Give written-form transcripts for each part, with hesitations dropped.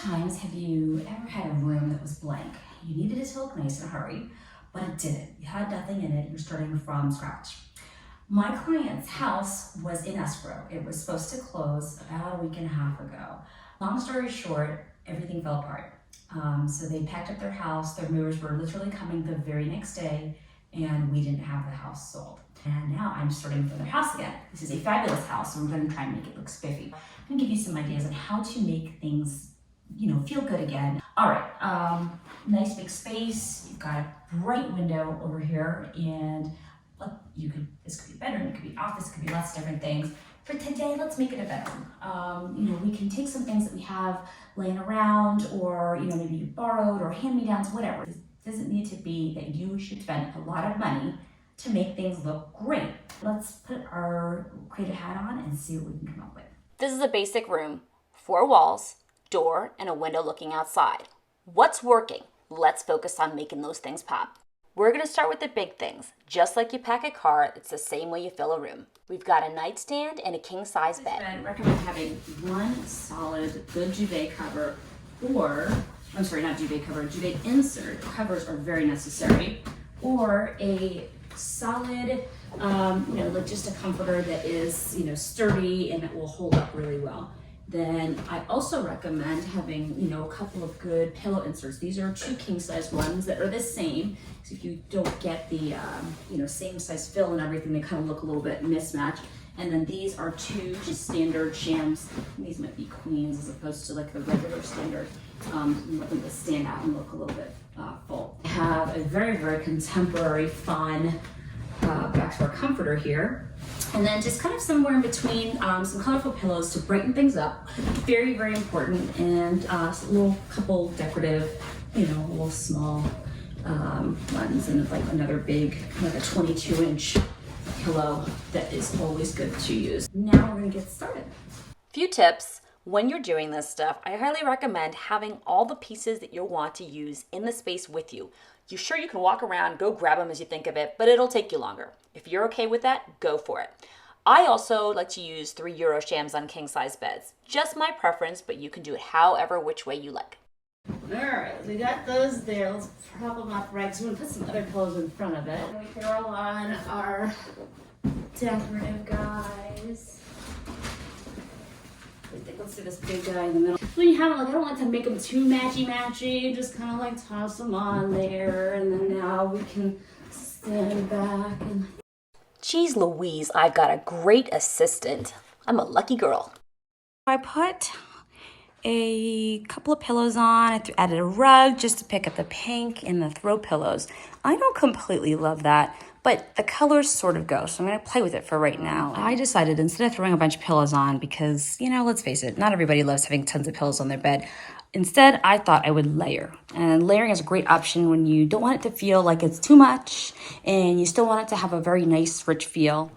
times have you ever had a room that was blank? You needed it to look nice in a hurry, but it didn't. You had nothing in it. You're starting from scratch. My client's house was in escrow. It was supposed to close about a week and a half ago. Long story short, everything fell apart. So they packed up their house. Their movers were literally coming the very next day, and we didn't have the house sold. And now I'm starting from their house again. This is a fabulous house, so we're going to try and make it look spiffy. I'm going to give you some ideas on how to make things, feel good again. All right, nice big space. You've got a bright window over here, and this could be a bedroom, it could be office, it could be lots of different things. For today, let's make it a bedroom. We can take some things that we have laying around, or maybe you borrowed, or hand-me-downs, whatever. It doesn't need to be that you should spend a lot of money to make things look great. Let's put our creative hat on and see what we can come up with. This is a basic room, 4 walls, door, and a window looking outside. What's working? Let's focus on making those things pop. We're going to start with the big things. Just like you pack a car, it's the same way you fill a room. We've got a nightstand and a king-size bed. I recommend having one solid, good duvet cover, duvet insert. Covers are very necessary. Or a solid, just a comforter that is, sturdy and that will hold up really well. Then I also recommend having, a couple of good pillow inserts. These are 2 king-size ones that are the same. So if you don't get the, same size fill and everything, they kind of look a little bit mismatched. And then these are 2 just standard shams. These might be queens as opposed to like the regular standard. You want them to stand out and look a little bit full. I have a very, very contemporary, fun back to our comforter here. And then just kind of somewhere in between, some colorful pillows to brighten things up. Very, very important. And a little couple decorative, little small ones. And like another big, like a 22-inch pillow that is always good to use. Now we're gonna get started. Few tips. When you're doing this stuff, I highly recommend having all the pieces that you'll want to use in the space with you. You can walk around, go grab them as you think of it, but it'll take you longer. If you're okay with that, go for it. I also like to use 3 Euro shams on king-size beds. Just my preference, but you can do it however which way you like. All right, we got those there. Let's prop them up right. So we're gonna put some other pillows in front of it. And we throw on our decorative guys. Let's do this big guy in the middle. When you have it, I don't like to make them too matchy-matchy. Just kind of toss them on there. And then now we can stand back and... Geez Louise, I've got a great assistant. I'm a lucky girl. I put a couple of pillows on. I added a rug just to pick up the pink and the throw pillows. I don't completely love that, but the colors sort of go, so I'm going to play with it for right now. I decided instead of throwing a bunch of pillows on, because, let's face it, not everybody loves having tons of pillows on their bed. Instead, I thought I would layer. And layering is a great option when you don't want it to feel like it's too much and you still want it to have a very nice, rich feel.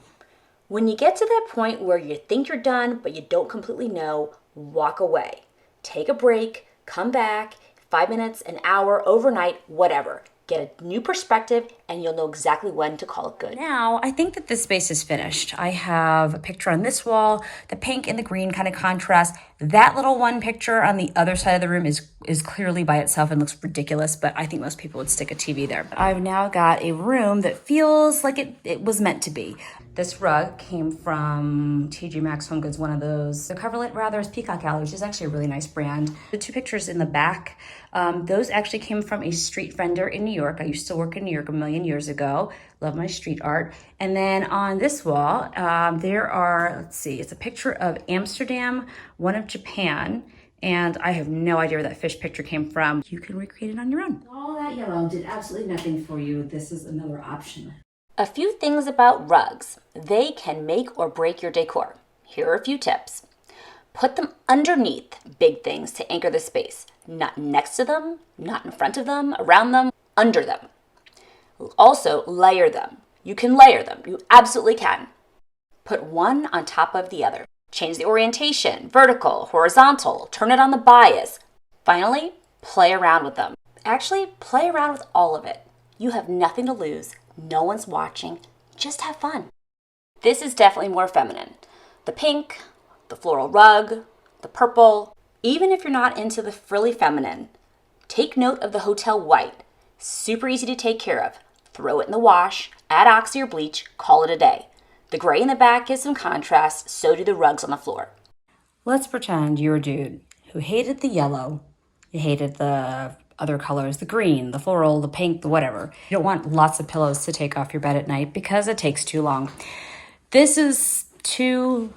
When you get to that point where you think you're done, but you don't completely know, walk away. Take a break, come back, 5 minutes, an hour, overnight, whatever. Get a new perspective and you'll know exactly when to call it good. Now, I think that this space is finished. I have a picture on this wall, the pink and the green kind of contrast. That little one picture on the other side of the room is clearly by itself and looks ridiculous, but I think most people would stick a TV there. I've now got a room that feels like it was meant to be. This rug came from TJ Maxx Home Goods, one of those. The coverlet rather is Peacock Alley, which is actually a really nice brand. The 2 pictures in the back, those actually came from a street vendor in New York. I used to work in New York a million years ago. Love my street art. And then on this wall, there are, let's see, it's a picture of Amsterdam, one of Japan, and I have no idea where that fish picture came from. You can recreate it on your own. All that yellow did absolutely nothing for you. This is another option. A few things about rugs. They can make or break your decor. Here are a few tips. Put them underneath big things to anchor the space. Not next to them, not in front of them, around them, under them. Also, layer them. You can layer them. You absolutely can. Put one on top of the other. Change the orientation, vertical, horizontal, turn it on the bias. Finally, play around with them. Actually, play around with all of it. You have nothing to lose. No one's watching. Just have fun. This is definitely more feminine. The pink, the floral rug, the purple, Even if you're not into the frilly feminine, take note of the hotel white. Super easy to take care of. Throw it in the wash, add oxy or bleach, call it a day. The gray in the back gives some contrast, so do the rugs on the floor. Let's pretend you're a dude who hated the yellow, you hated the other colors, the green, the floral, the pink, the whatever. You don't want lots of pillows to take off your bed at night because it takes too long. This is 2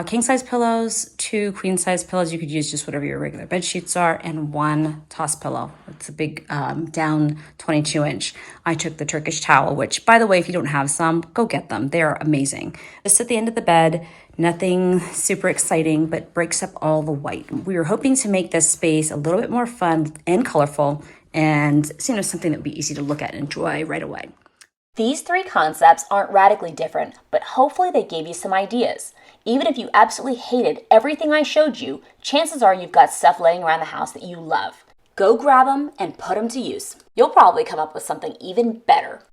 king-size pillows, 2 queen-size pillows. You could use just whatever your regular bed sheets are, and 1 toss pillow. It's a big down 22-inch. I took the Turkish towel, which, by the way, if you don't have some, go get them. They're amazing. Just at the end of the bed, nothing super exciting, but breaks up all the white. We were hoping to make this space a little bit more fun and colorful, and something that would be easy to look at and enjoy right away. These 3 concepts aren't radically different, but hopefully they gave you some ideas. Even if you absolutely hated everything I showed you, chances are you've got stuff laying around the house that you love. Go grab them and put them to use. You'll probably come up with something even better.